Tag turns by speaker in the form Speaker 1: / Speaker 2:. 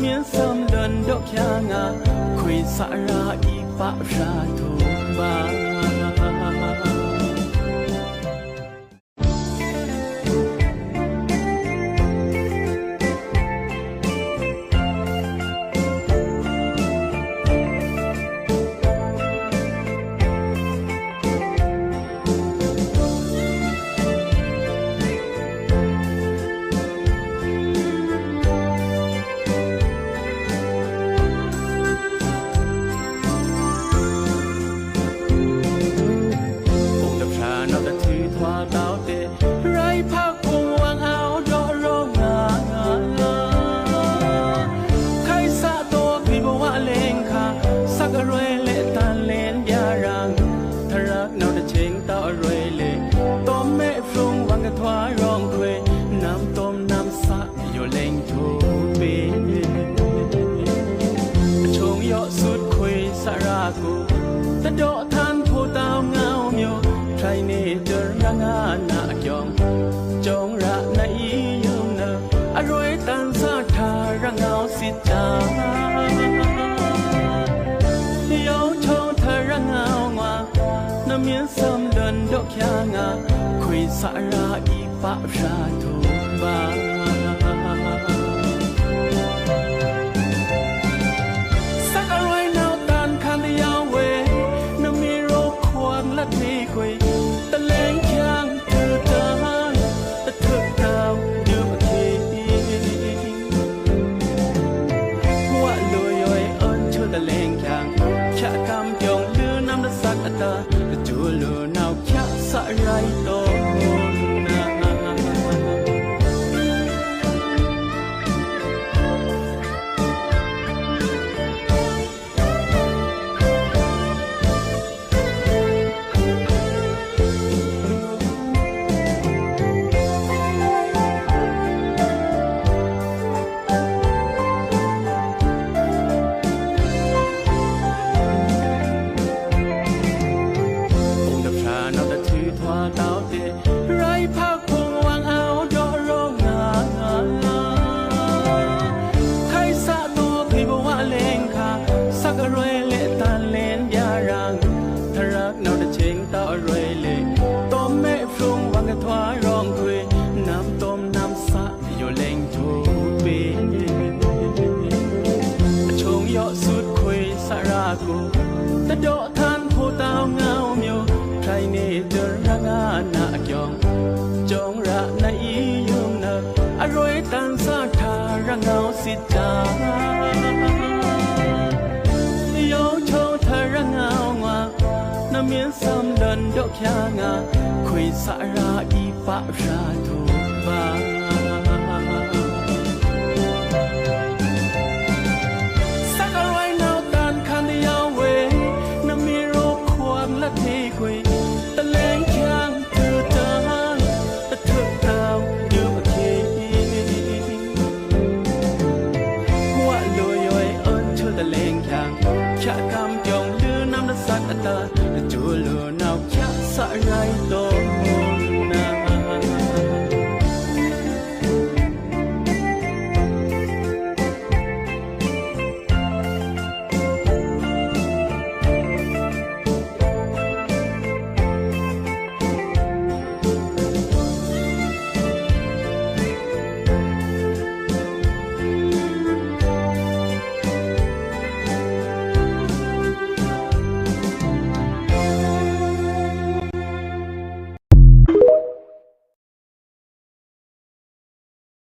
Speaker 1: miên sâm lần đốc nhà ngà khuy xa ra y bạ ra thù baตะโดทานผู้ตาวเงาเมียวใครนี่เจอระงาหน้าจองจงระในยืมเนออร่อยตันซาทาระเงาสิจายาวโชว์เธอระเงางาน้ำเมียนซ้ำเดินดอกยางาคุยสาระอีปะราทุบาที่คุยตะเลงข้างเธอจานตะเถิดดาวยืมทีหัวลอยย้อยเอิญเชื่อตะเลงข้างชะกำจงลือน้ำละสักตาจูลือนาวชะสะไรโตตะโดทานผู้ตาวเงาเมียวใครนี่เจอระงาหน้าจองจงระในยืมเนออร่อยตันซาทาระเงาสิจายาวโชว์เธอระเงางาน้ำเมียนซ้ำเดินดอกยางาคุยสาระอีปะราทุ